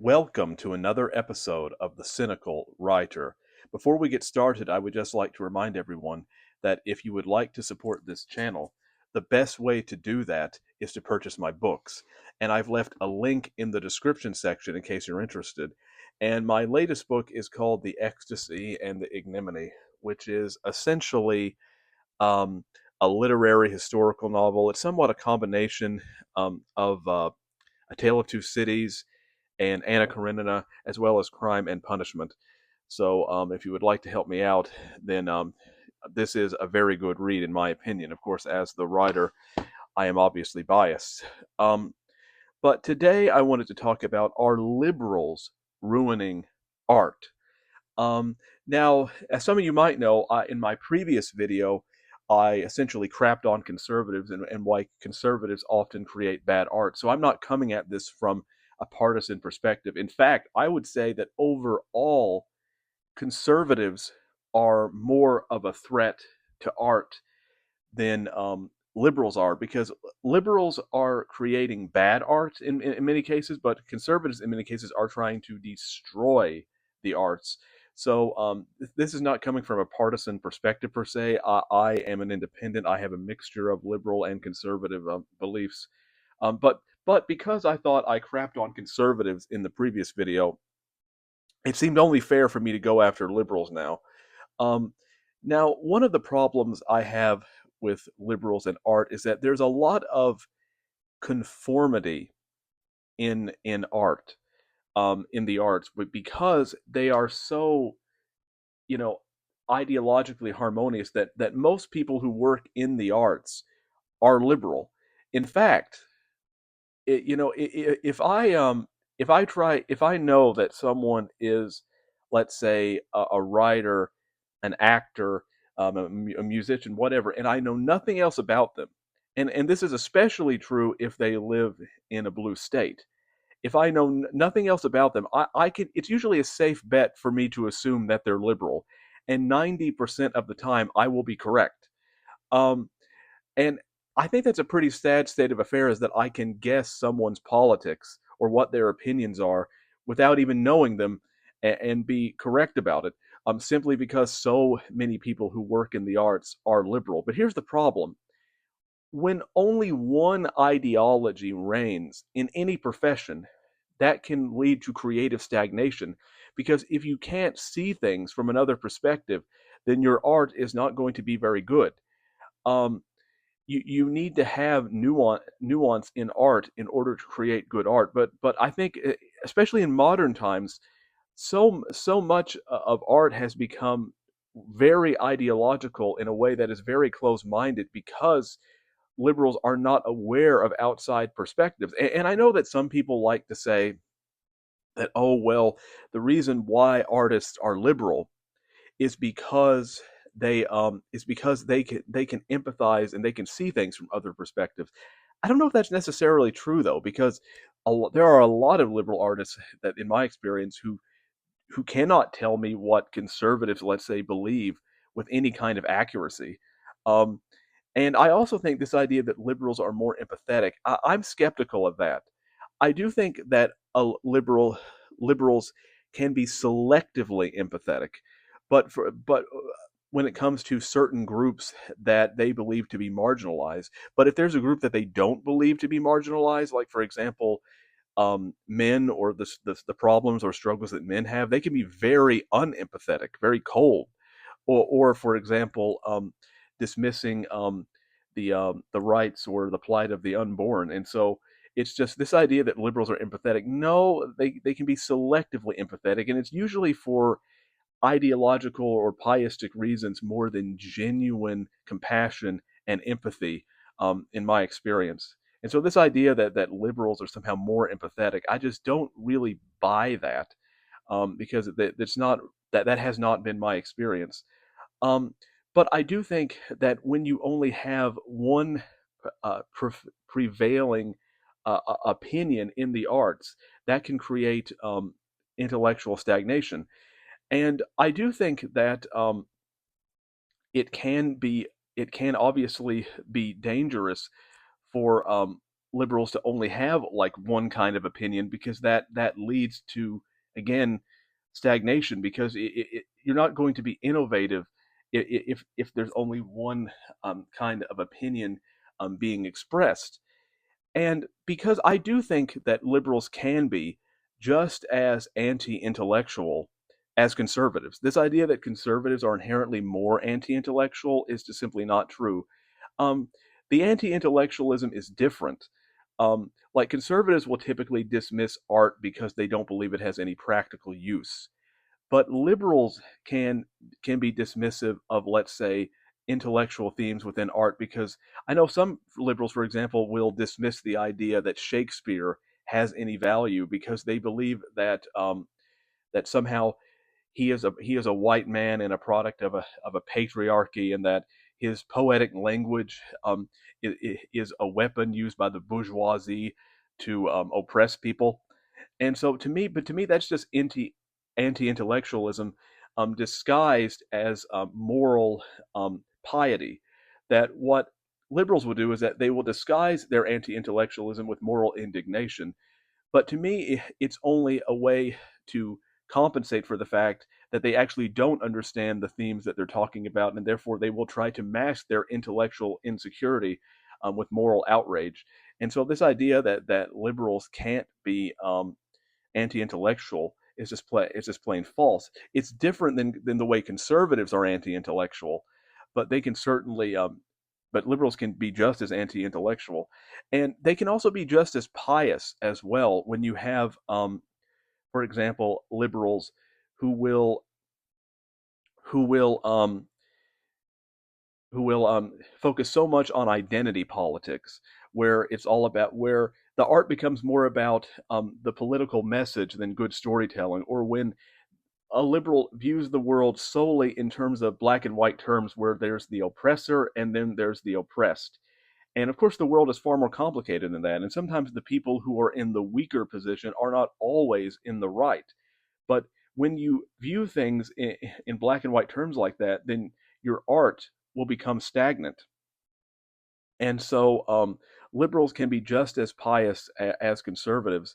Welcome to another episode of The Cynical Writer. Before we get started, I would just like to remind everyone that if you would like to support this channel, the best way to do that is to purchase my books. And I've left a link in the description section in case you're interested. And my latest book is called The Ecstasy and the Ignominy, which is essentially um, a literary historical novel. It's somewhat a combination of A Tale of Two Cities and Anna Karenina, as well as Crime and Punishment. So, if you would like to help me out, then this is a very good read, in my opinion. Of course, as the writer, I am obviously biased. Um, but today I wanted to talk about, are liberals ruining art? Um, Now, as some of you might know, in my previous video, I essentially crapped on conservatives and why conservatives often create bad art. So I'm not coming at this from a partisan perspective. In fact, I would say that overall, conservatives are more of a threat to art than liberals are, because liberals are creating bad art in many cases, but conservatives in many cases are trying to destroy the arts. So this is not coming from a partisan perspective per se. I am an independent. I have a mixture of liberal and conservative beliefs. But because I thought I crapped on conservatives in the previous video, it seemed only fair for me to go after liberals now. Um, Now, one of the problems I have with liberals and art is that there's a lot of conformity in art, in the arts, but because they are so, you know, ideologically harmonious, that most people who work in the arts are liberal. In fact, if I know that someone is, let's say, a writer, an actor, a musician, whatever, and I know nothing else about them, and this is especially true if they live in a blue state. If I know nothing else about them, I can. It's usually a safe bet for me to assume that they're liberal, and 90% of the time I will be correct. Um, and I think that's a pretty sad state of affairs, that I can guess someone's politics or what their opinions are without even knowing them, and be correct about it, simply because so many people who work in the arts are liberal. But here's the problem: when only one ideology reigns in any profession, that can lead to creative stagnation. Because if you can't see things from another perspective, then your art is not going to be very good. Um, you need to have nuance in art in order to create good art. But I think, especially in modern times, so much of art has become very ideological in a way that is very close-minded, because liberals are not aware of outside perspectives. And I know that some people like to say that, oh well, the reason why artists are liberal is because they can empathize and they can see things from other perspectives. I don't know if that's necessarily true, though, because there are a lot of liberal artists that, in my experience, who cannot tell me what conservatives, let's say, believe with any kind of accuracy. Um, and I also think this idea that liberals are more empathetic, I'm skeptical of that. I do think that liberals can be selectively empathetic, but when it comes to certain groups that they believe to be marginalized. But if there's a group that they don't believe to be marginalized, like, for example, men, or the problems or struggles that men have, they can be very unempathetic, very cold, or for example, dismissing the rights or the plight of the unborn. And so it's just this idea that liberals are empathetic. No, they can be selectively empathetic, and it's usually for ideological or pietistic reasons more than genuine compassion and empathy, in my experience. And so this idea that liberals are somehow more empathetic, I just don't really buy that, because it's not, that has not been my experience. Um, but I do think that when you only have one prevailing opinion in the arts, that can create intellectual stagnation. And I do think that it can be, it can obviously be dangerous for liberals to only have like one kind of opinion, because that leads to, again, stagnation, because you're not going to be innovative if there's only one kind of opinion being expressed. And because I do think that liberals can be just as anti-intellectual as conservatives. This idea that conservatives are inherently more anti-intellectual is just simply not true. um, the anti-intellectualism is different. Like, conservatives will typically dismiss art because they don't believe it has any practical use, but liberals can be dismissive of, let's say, intellectual themes within art, because I know some liberals, for example, will dismiss the idea that Shakespeare has any value because they believe that somehow he is a white man and a product of a patriarchy, and that his poetic language is a weapon used by the bourgeoisie to oppress people. And so to me, that's just anti-intellectualism disguised as moral piety. That what liberals will do is that they will disguise their anti-intellectualism with moral indignation, but to me, it's only a way to compensate for the fact that they actually don't understand the themes that they're talking about, and therefore they will try to mask their intellectual insecurity with moral outrage. And so this idea that liberals can't be anti-intellectual is just plain false. It's different than the way conservatives are anti-intellectual, but they can certainly but liberals can be just as anti-intellectual, and they can also be just as pious as well. When you have, for example, liberals who will who will focus so much on identity politics, where it's all about, where the art becomes more about the political message than good storytelling, or when a liberal views the world solely in terms of black and white terms, where there's the oppressor and then there's the oppressed. And of course, the world is far more complicated than that. And sometimes the people who are in the weaker position are not always in the right. But when you view things in black and white terms like that, then your art will become stagnant. And so liberals can be just as pious as conservatives,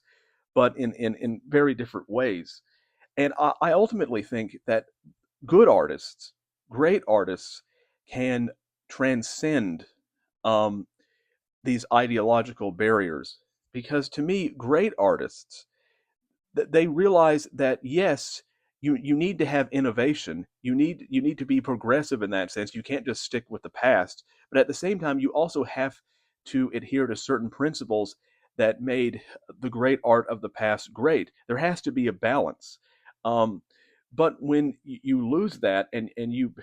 but in very different ways. And I ultimately think that good artists, great artists, can transcend um, these ideological barriers. Because to me, great artists, they realize that yes, you need to have innovation. You need to be progressive in that sense. You can't just stick with the past, but at the same time, you also have to adhere to certain principles that made the great art of the past great. There has to be a balance. Um, but when you lose that, and you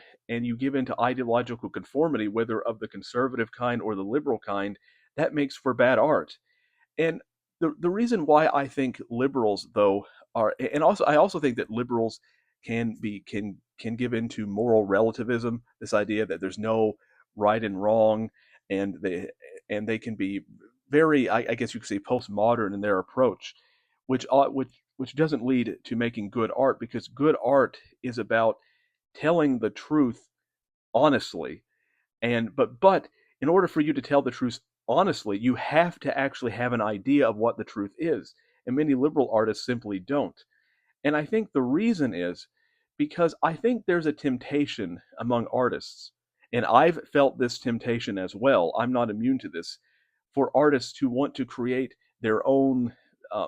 give into ideological conformity, whether of the conservative kind or the liberal kind, that makes for bad art. And the reason why I think liberals, though, are, and also I also think that liberals can give into moral relativism, this idea that there's no right and wrong, and they can be very, I guess you could say, postmodern in their approach, which doesn't lead to making good art, because good art is about telling the truth honestly. And but but in order for you to tell the truth honestly, you have to actually have an idea of what the truth is, and many liberal artists simply don't. And I think the reason is because I think there's a temptation among artists, and I've felt this temptation as well. I'm not immune to this, for artists who want to create their own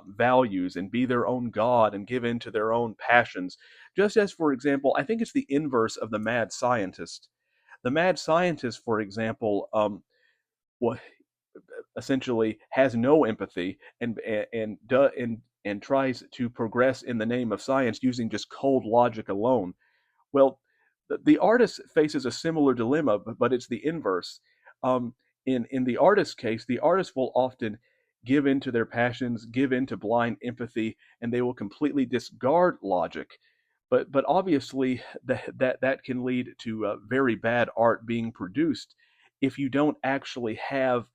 values and be their own god and give in to their own passions. Just as, for example, I think it's the inverse of the mad scientist. The mad scientist, for example, essentially has no empathy, and tries to progress in the name of science using just cold logic alone. Well, the artist faces a similar dilemma, but it's the inverse. Um, in the artist's case, the artist will often give in to their passions, give in to blind empathy, and they will completely discard logic. But obviously that can lead to very bad art being produced if you don't actually have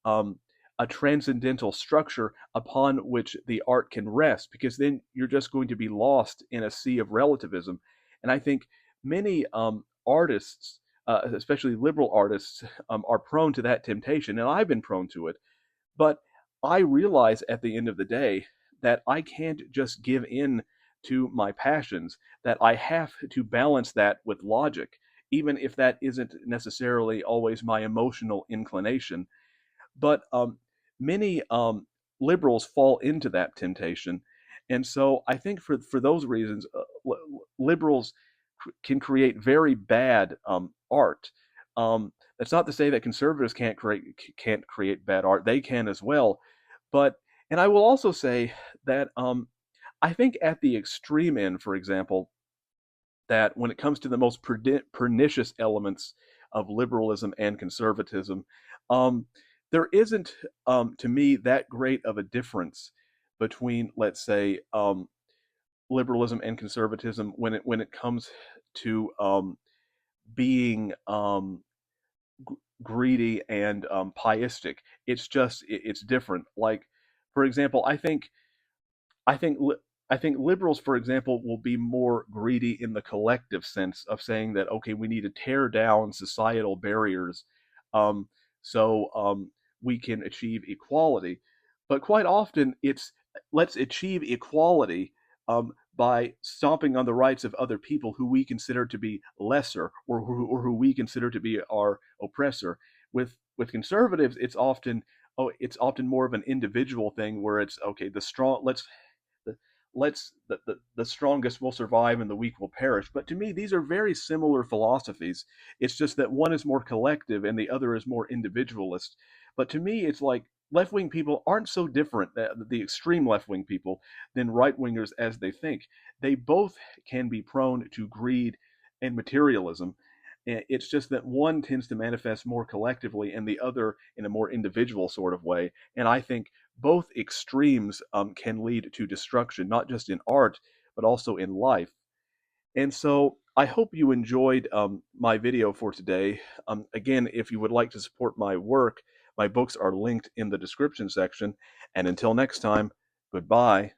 um, a transcendental structure upon which the art can rest, because then you're just going to be lost in a sea of relativism. And I think many artists, especially liberal artists, are prone to that temptation, and I've been prone to it. But I realize at the end of the day that I can't just give in to my passions, that I have to balance that with logic, even if that isn't necessarily always my emotional inclination. But many liberals fall into that temptation. And so I think for those reasons, liberals can create very bad art. That's not to say that conservatives can't create bad art. They can as well. But and I will also say that I think at the extreme end, for example, that when it comes to the most pernicious elements of liberalism and conservatism, um, there isn't, to me, that great of a difference between, let's say, liberalism and conservatism when it comes to being greedy and pietistic. It's just it's different. Like, for example, I think I think liberals, for example, will be more greedy in the collective sense of saying that okay, we need to tear down societal barriers, um, so we can achieve equality. But quite often, it's let's achieve equality by stomping on the rights of other people who we consider to be lesser or who we consider to be our oppressor. With conservatives, it's often more of an individual thing where it's okay. The, the strongest will survive and the weak will perish. But to me, these are very similar philosophies. It's just that one is more collective and the other is more individualist. But to me, it's like left wing people aren't so different, the extreme left wing people, than right wingers as they think. They both can be prone to greed and materialism. It's just that one tends to manifest more collectively and the other in a more individual sort of way. And I think both extremes can lead to destruction, not just in art, but also in life. And so I hope you enjoyed my video for today. Again, if you would like to support my work, my books are linked in the description section. And until next time, goodbye.